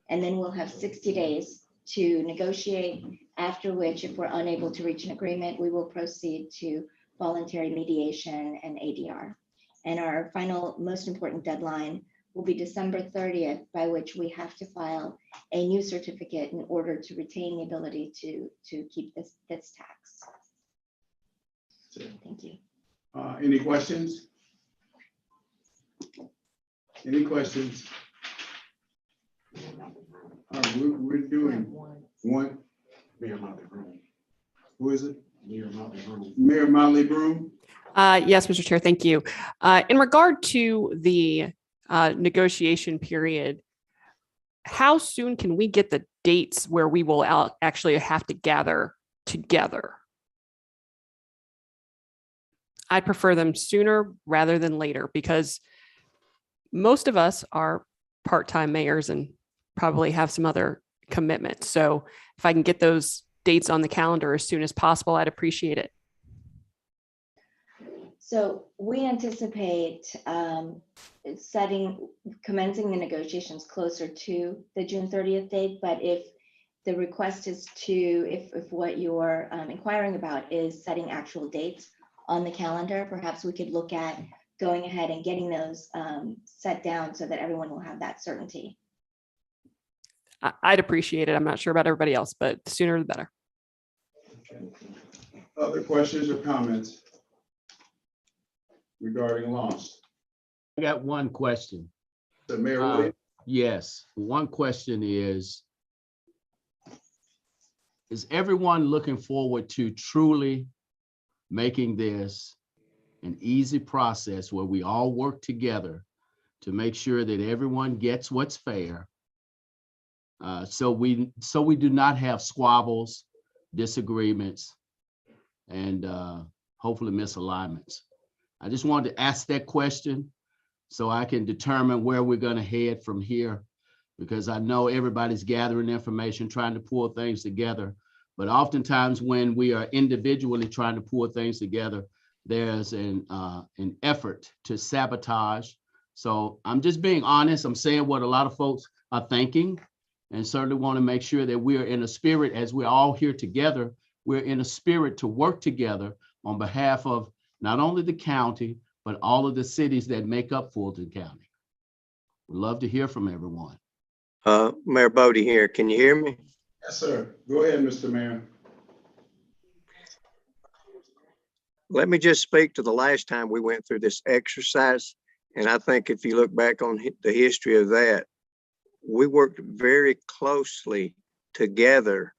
W: And then we'll have 60 days to negotiate, after which, if we're unable to reach an agreement, we will proceed to voluntary mediation and ADR. And our final, most important deadline will be December 30th, by which we have to file a new certificate in order to retain the ability to keep this tax. Thank you.
A: Any questions? Any questions? All right, we're doing one. Mayor Motley Broom. Who is it? Mayor Motley Broom. Mayor Motley Broom.
K: Yes, Mr. Chair, thank you. In regard to the negotiation period, how soon can we get the dates where we will actually have to gather together? I prefer them sooner rather than later, because most of us are part-time mayors and probably have some other commitments. So if I can get those dates on the calendar as soon as possible, I'd appreciate it.
W: So we anticipate commencing the negotiations closer to the June 30th date, but if the request is if what you're inquiring about is setting actual dates on the calendar, perhaps we could look at going ahead and getting those set down so that everyone will have that certainty.
K: I'd appreciate it. I'm not sure about everybody else, but the sooner the better.
A: Other questions or comments regarding loss?
C: I got one question.
A: The Mayor Williams?
C: Yes, one question is everyone looking forward to truly making this an easy process where we all work together to make sure that everyone gets what's fair? So we do not have squabbles, disagreements, and hopefully misalignments. I just wanted to ask that question so I can determine where we're going to head from here, because I know everybody's gathering information, trying to pull things together. But oftentimes when we are individually trying to pull things together, there's an effort to sabotage. So I'm just being honest. I'm saying what a lot of folks are thinking, and certainly want to make sure that we are in a spirit, as we're all here together, we're in a spirit to work together on behalf of not only the county, but all of the cities that make up Fulton County. We'd love to hear from everyone.
R: Mayor Bodie here. Can you hear me?
A: Yes, sir. Go ahead, Mr. Mayor.
R: Let me just speak to the last time we went through this exercise. And I think if you look back on the history of that, we worked very closely together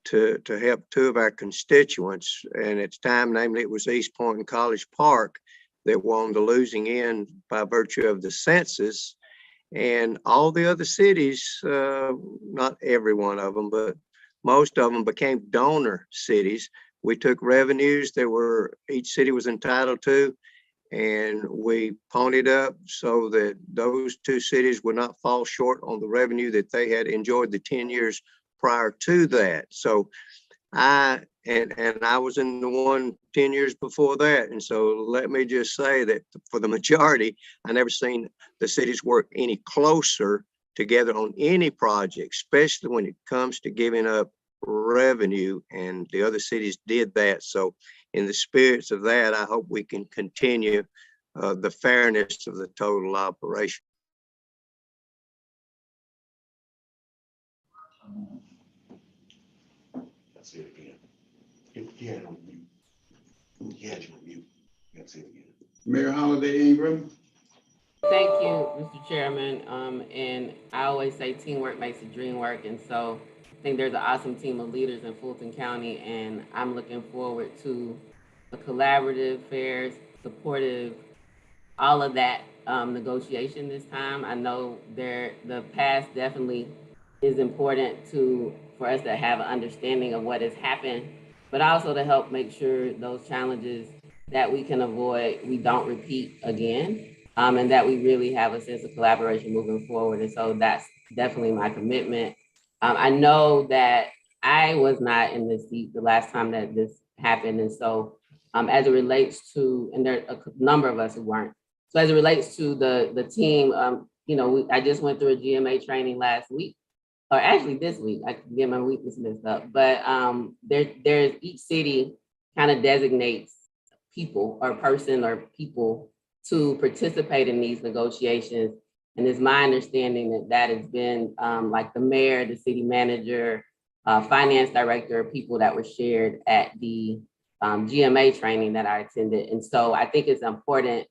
R: to help two of our constituents. And at the time, namely, it was East Point and College Park that were on the losing end by virtue of the census. And all the other cities, not every one of them, but most of them became donor cities. We took revenues that each city was entitled to, and we ponied up so that those two cities would not fall short on the revenue that they had enjoyed the 10 years prior to that. So I was in the one 10 years before that. And so let me just say that for the majority, I never seen the cities work any closer together on any project, especially when it comes to giving up revenue, and the other cities did that. So in the spirits of that, I hope we can continue the fairness of the total operation.
U: Let's say it again. You had it on mute. You had you on mute. Let's say it again.
A: Mayor Holiday Ingram.
P: Thank you, Mr. Chairman. And I always say teamwork makes the dream work. And so I think there's an awesome team of leaders in Fulton County, and I'm looking forward to a collaborative, fair, supportive, all of that negotiation this time. I know the past definitely is important for us to have an understanding of what has happened, but also to help make sure those challenges that we can avoid, we don't repeat again. and that we really have a sense of collaboration moving forward. And so that's definitely my commitment. I know that I was not in the seat the last time that this happened. And so as it relates to, and there are a number of us who weren't. So as it relates to the team, I just went through a GMA training last week, or actually this week. I can get my weekness mixed up, but there's each city kind of designates people or person or people to participate in these negotiations. And it's my understanding that that has been like the mayor, the city manager, finance director, people that were shared at the GMA training that I attended. And so I think it's important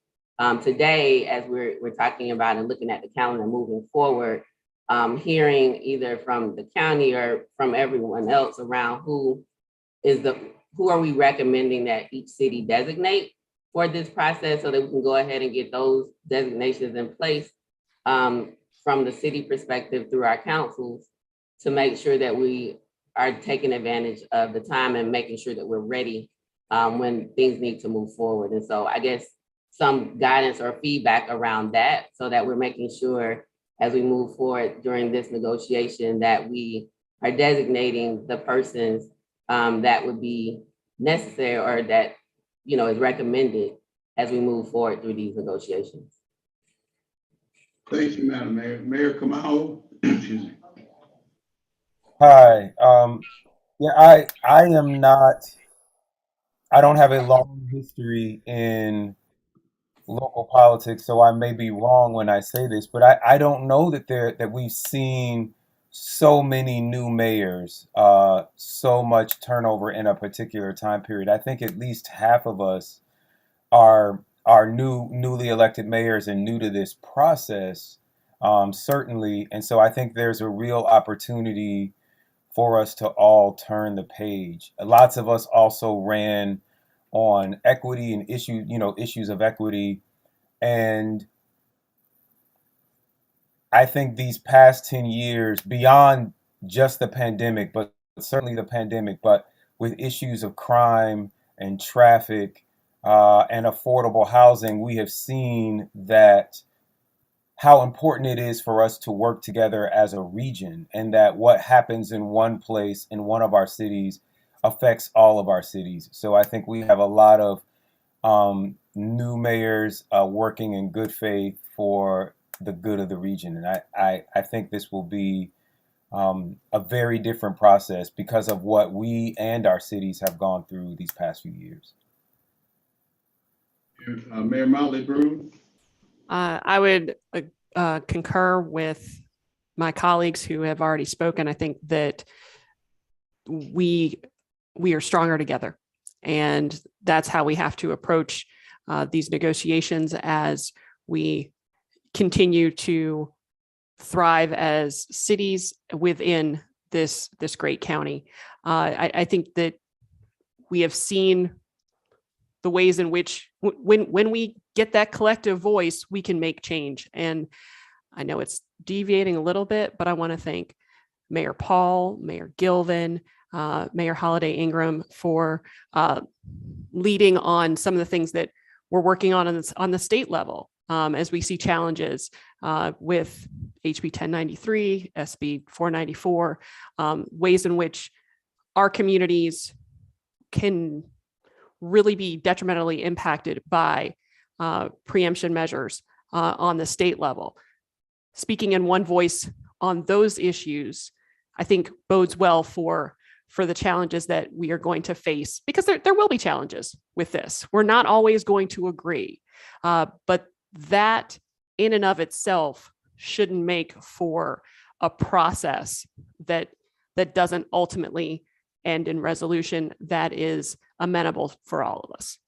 P: today, as we're talking about and looking at the calendar moving forward, hearing either from the county or from everyone else around who are we recommending that each city designate for this process, so that we can go ahead and get those designations in place from the city perspective through our councils, to make sure that we are taking advantage of the time and making sure that we're ready when things need to move forward. And so I guess some guidance or feedback around that, so that we're making sure as we move forward during this negotiation that we are designating the persons that would be necessary or that is recommended as we move forward through these negotiations.
A: Thank you, Madam Mayor. Mayor Kamau. Excuse me.
S: Hi. I don't have a long history in local politics, so I may be wrong when I say this, but I don't know that we've seen so many new mayors, so much turnover in a particular time period. I think at least half of us are newly elected mayors and new to this process, certainly. And so I think there's a real opportunity for us to all turn the page. Lots of us also ran on equity and issues of equity. And I think these past 10 years, beyond just the pandemic, but certainly the pandemic, but with issues of crime and traffic and affordable housing, we have seen that how important it is for us to work together as a region, and that what happens in one place in one of our cities affects all of our cities. So I think we have a lot of new mayors working in good faith for the good of the region. And I think this will be a very different process because of what we and our cities have gone through these past few years.
A: Mayor Motley Brew.
K: I would concur with my colleagues who have already spoken. I think that we are stronger together, and that's how we have to approach these negotiations as we continue to thrive as cities within this great county. I think that we have seen the ways in which when we get that collective voice, we can make change. And I know it's deviating a little bit, but I want to thank Mayor Paul, Mayor Gilvin, Mayor Holiday Ingram for leading on some of the things that we're working on the state level as we see challenges with HB 1093, SB 494, ways in which our communities can really be detrimentally impacted by preemption measures on the state level. Speaking in one voice on those issues, I think bodes well for the challenges that we are going to face, because there will be challenges with this. We're not always going to agree, but that in and of itself shouldn't make for a process that doesn't ultimately end in resolution that is amenable for all of us.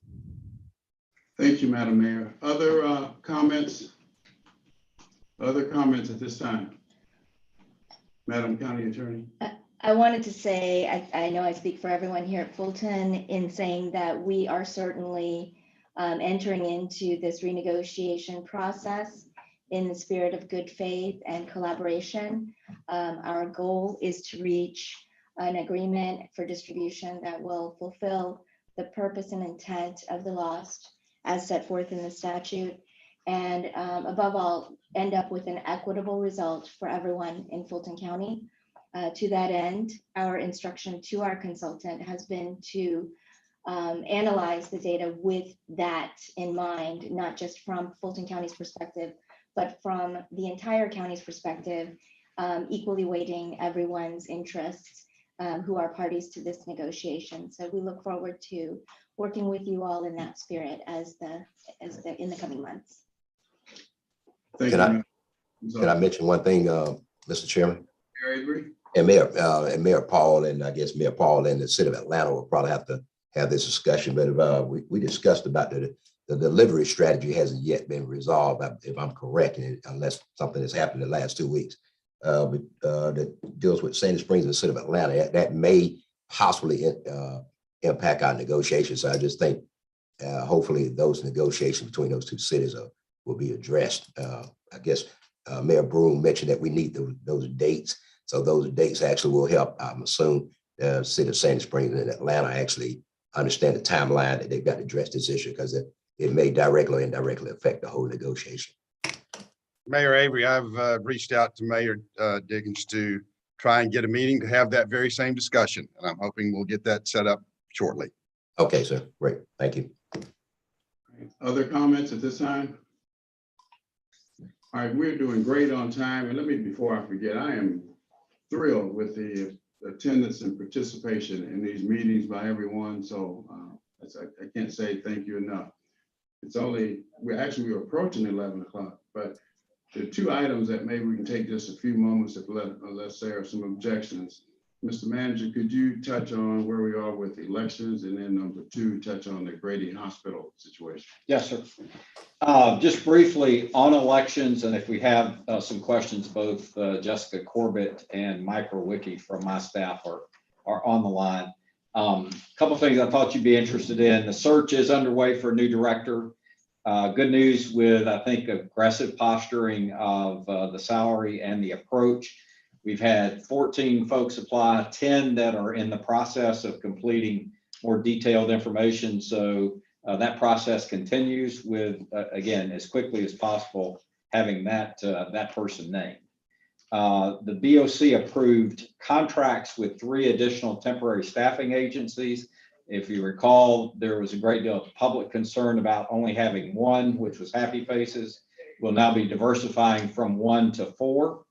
A: Thank you, Madam Mayor. Other comments? Other comments at this time? Madam County Attorney.
W: I wanted to say, I know I speak for everyone here at Fulton in saying that we are certainly entering into this renegotiation process in the spirit of good faith and collaboration. Our goal is to reach an agreement for distribution that will fulfill the purpose and intent of the lost as set forth in the statute. and above all, end up with an equitable result for everyone in Fulton County. To that end, our instruction to our consultant has been to analyze the data with that in mind, not just from Fulton County's perspective, but from the entire county's perspective, equally weighting everyone's interests who are parties to this negotiation. So we look forward to working with you all in that spirit in the coming months.
U: Can I mention one thing, Mr. Chairman? And Mayor Paul, and I guess Mayor Paul and the city of Atlanta will probably have to have this discussion, but we discussed about the delivery strategy hasn't yet been resolved, if I'm correct, unless something has happened in the last 2 weeks. That deals with Sandy Springs and the city of Atlanta. That may possibly impact our negotiations. So I just think hopefully those negotiations between those two cities will be addressed. I guess Mayor Broom mentioned that we need those dates. So those dates actually will help, I'm assuming, the city of Sandy Springs and Atlanta actually understand the timeline that they've got to address this issue, because it may directly or indirectly affect the whole negotiation.
T: Mayor Avery, I've reached out to Mayor Diggins to try and get a meeting to have that very same discussion, and I'm hoping we'll get that set up shortly.
U: Okay, sir. Great. Thank you.
A: Other comments at this time? All right, we're doing great on time. And let me, before I forget, I am thrilled with the attendance and participation in these meetings by everyone. So I can't say thank you enough. It's only, we're approaching 11 o'clock, but the two items that maybe we can take just a few moments unless there are some objections. Mr. Manager, could you touch on where we are with elections, and then number two, touch on the Grady Hospital situation?
H: Yes, sir. Just briefly on elections, and if we have some questions, both Jessica Corbett and Mike Rowicki from my staff are on the line. A couple of things I thought you'd be interested in. The search is underway for a new director. Good news with, I think, aggressive posturing of the salary and the approach. We've had 14 folks apply, 10 that are in the process of completing more detailed information. So that process continues with, again, as quickly as possible, having that person named. The BOC approved contracts with 3 additional temporary staffing agencies. If you recall, there was a great deal of public concern about only having one, which was Happy Faces. We'll now be diversifying from 1 to 4.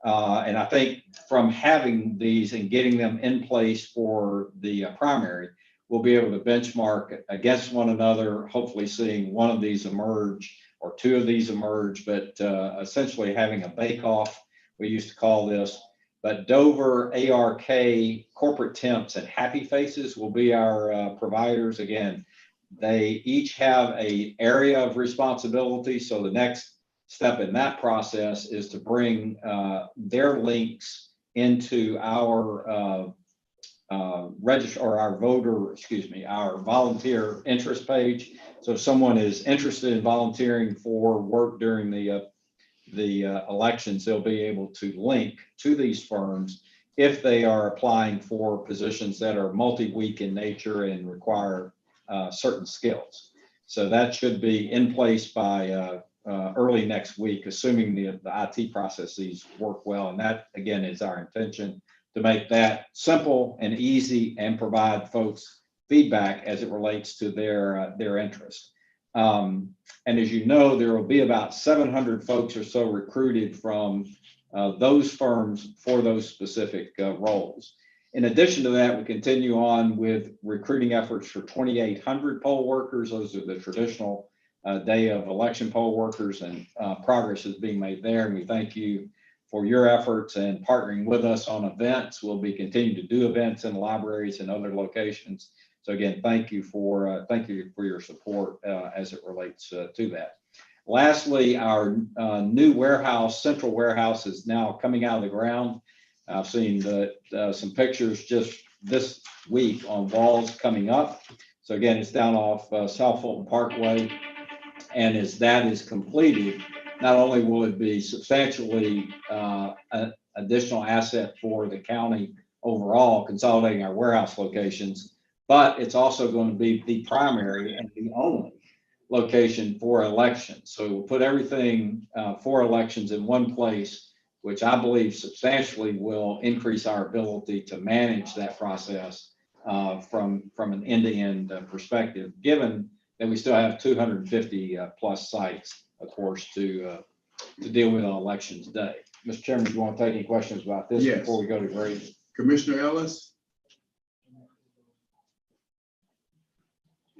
H: And I think from having these and getting them in place for the primary, we'll be able to benchmark against one another, hopefully seeing one of these emerge or 2 of these emerge, but essentially having a bake-off, we used to call this. But Dover, ARK, Corporate Temps, and Happy Faces will be our providers. Again, they each have an area of responsibility. So the next step in that process is to bring their links into our our volunteer interest page. So if someone is interested in volunteering for work during the elections, they'll be able to link to these firms if they are applying for positions that are multi-week in nature and require certain skills. So that should be in place by early next week, assuming the IT processes work well. And that, again, is our intention, to make that simple and easy and provide folks feedback as it relates to their interest. And as you know, there will be about 700 folks or so recruited from those firms for those specific roles. In addition to that, we continue on with recruiting efforts for 2,800 poll workers. Those are the traditional day of election poll workers, and progress is being made there. And we thank you for your efforts and partnering with us on events. We'll be continuing to do events in libraries and other locations. So again, thank you for your support as it relates to that. Lastly, our new warehouse, central warehouse, is now coming out of the ground. I've seen some pictures just this week on walls coming up. So again, it's down off South Fulton Parkway. And as that is completed, not only will it be substantially an additional asset for the county overall, consolidating our warehouse locations, but it's also going to be the primary and the only location for elections. So we'll put everything for elections in one place, which I believe substantially will increase our ability to manage that process from an end-to-end perspective, given that we still have 250 plus sites, of course, to deal with on elections day. Mr. Chairman, do you want to take any questions about this
A: Yes.
H: before we go to Grady?
A: Commissioner Ellis?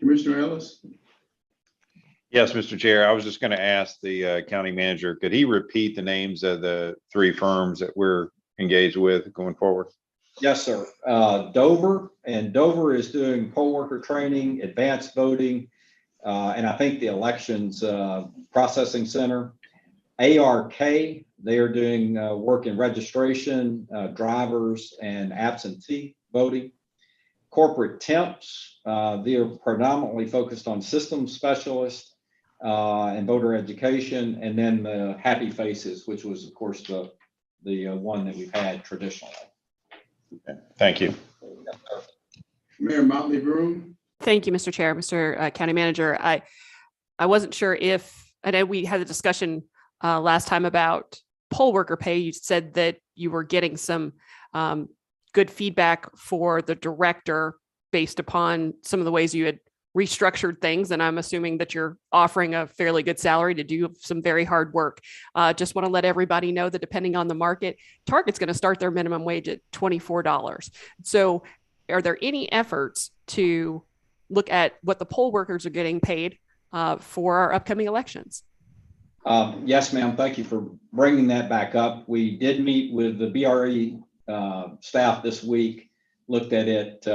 A: Commissioner Ellis?
B: Yes, Mr. Chair, I was just going to ask the county manager, could he repeat the names of the 3 firms that we're engaged with going forward?
H: Yes, sir. Dover is doing poll worker training, advanced voting, and I think the elections processing center. ARK, they are doing work in registration, drivers, and absentee voting. Corporate temps, they are predominantly focused on system specialists and voter education, and then the Happy Faces, which was, of course, the one that we've had traditionally.
B: Okay. Thank you.
A: Mayor Motley Broom?
K: Thank you, Mr. Chair, Mr. County Manager. I wasn't sure if, I know we had a discussion last time about poll worker pay. You said that you were getting some good feedback for the director based upon some of the ways you had restructured things. And I'm assuming that you're offering a fairly good salary to do some very hard work. Just want to let everybody know that depending on the market, Target's going to start their minimum wage at $24. So are there any efforts to look at what the poll workers are getting paid for our upcoming elections?
H: Yes, ma'am. Thank you for bringing that back up. We did meet with the BRE staff this week, looked at it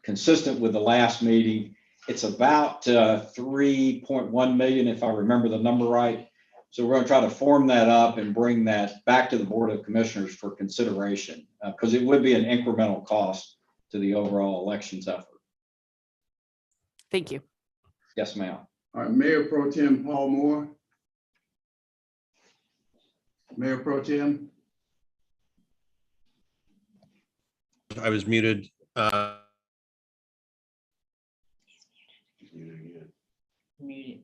H: consistent with the last meeting. It's about 3.1 million, if I remember the number right. So we're going to try to form that up and bring that back to the Board of Commissioners for consideration, because it would be an incremental cost to the overall elections effort.
K: Thank you.
H: Yes, ma'am.
A: All right, Mayor Pro Tem Paul Moore. Mayor Pro Tem.
G: I was muted.
E: Muted.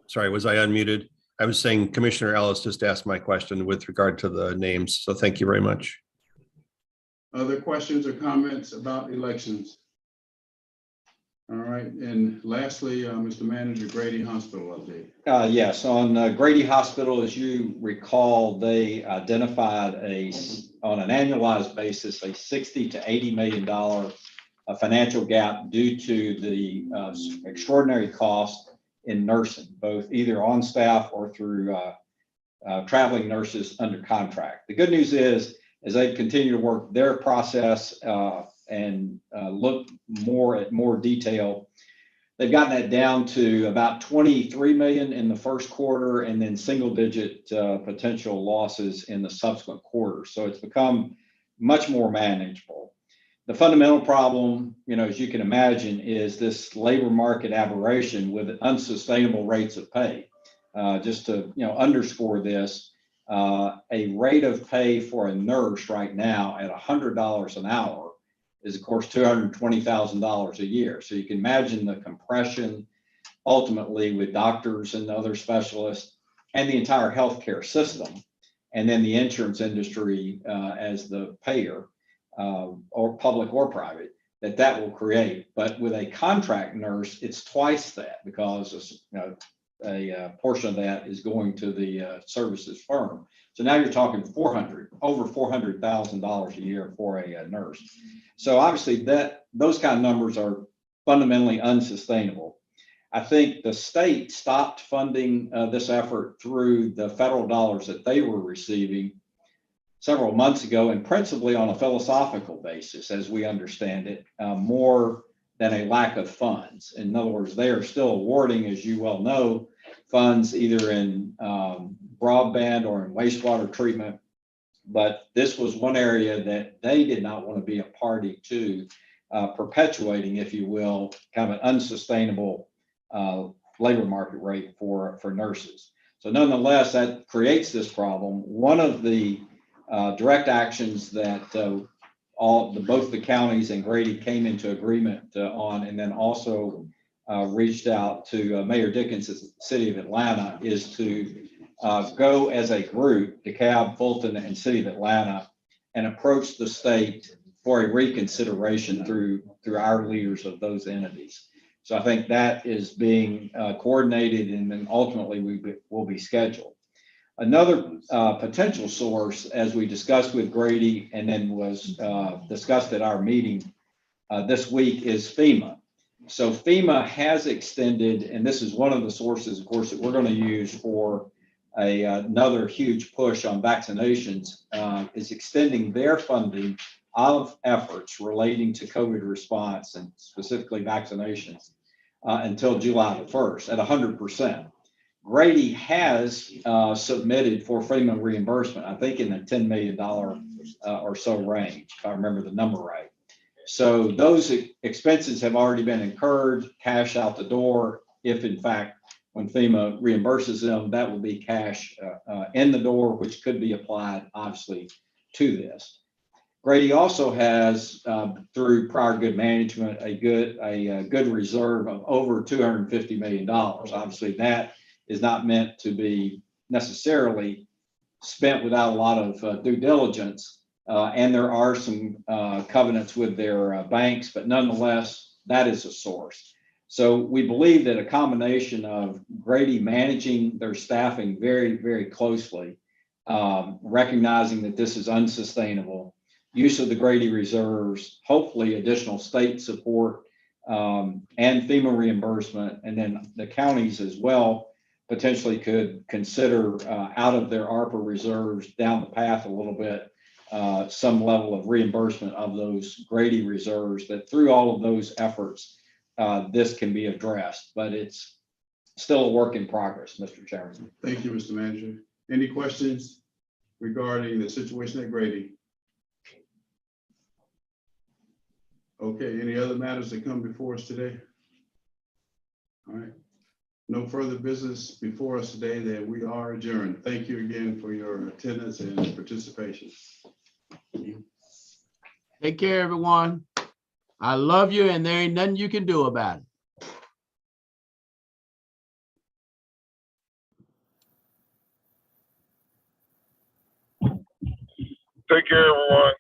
G: Sorry, was I unmuted? I was saying Commissioner Ellis just asked my question with regard to the names. So thank you very much.
A: Other questions or comments about elections? All right, and lastly, Mr. Manager, Grady Hospital update.
H: Yes, on Grady Hospital, as you recall, they identified on an annualized basis, a $60 to $80 million financial gap due to the extraordinary cost in nursing, both either on staff or through traveling nurses under contract. The good news is, as they continue to work their process and look at more detail, they've gotten that down to about 23 million in the first quarter, and then single-digit potential losses in the subsequent quarters. So it's become much more manageable. The fundamental problem, as you can imagine, is this labor market aberration with unsustainable rates of pay. Just to underscore this, a rate of pay for a nurse right now at $100 an hour is, of course, $220,000 a year. So you can imagine the compression ultimately with doctors and other specialists and the entire healthcare system, and then the insurance industry as the payer, or public or private, that will create. But with a contract nurse, it's twice that, because a portion of that is going to the services firm. So now you're talking over $400,000 a year for a nurse. So obviously those kind of numbers are fundamentally unsustainable. I think the state stopped funding this effort through the federal dollars that they were receiving several months ago, and principally on a philosophical basis, as we understand it, more than a lack of funds. In other words, they are still awarding, as you well know, funds either in broadband or in wastewater treatment. But this was one area that they did not want to be a party to, perpetuating, if you will, kind of an unsustainable labor market rate for nurses. So nonetheless, that creates this problem. One of the direct actions that both the counties and Grady came into agreement on, and then also reached out to Mayor Dickens' City of Atlanta, is to go as a group, DeKalb, Fulton, and City of Atlanta, and approach the state for a reconsideration through our leaders of those entities. So I think that is being coordinated, and then ultimately will be scheduled. Another potential source, as we discussed with Grady and then was discussed at our meeting this week, is FEMA. So FEMA has extended, and this is one of the sources, of course, that we're going to use for another huge push on vaccinations, is extending their funding of efforts relating to COVID response and specifically vaccinations until July the 1st at 100%. Grady has submitted for FEMA reimbursement, I think in the $10 million or so range, if I remember the number right. So those expenses have already been incurred, cash out the door. If in fact, when FEMA reimburses them, that will be cash in the door, which could be applied obviously to this. Grady also has, through prior good management, a good reserve of over $250 million. Obviously, that is not meant to be necessarily spent without a lot of due diligence. And there are some covenants with their banks, but nonetheless, that is a source. So we believe that a combination of Grady managing their staffing very, very closely, recognizing that this is unsustainable, use of the Grady reserves, hopefully additional state support, and FEMA reimbursement, and then the counties as well potentially could consider out of their ARPA reserves down the path a little bit, some level of reimbursement of those Grady reserves, that through all of those efforts, this can be addressed, but it's still a work in progress, Mr. Chairman.
A: Thank you, Mr. Manager. Any questions regarding the situation at Grady? Okay, any other matters that come before us today? All right. No further business before us today, then we are adjourned. Thank you again for your attendance and participation.
C: Take care, everyone. I love you, and there ain't nothing you can do about it.
D: Take care, everyone.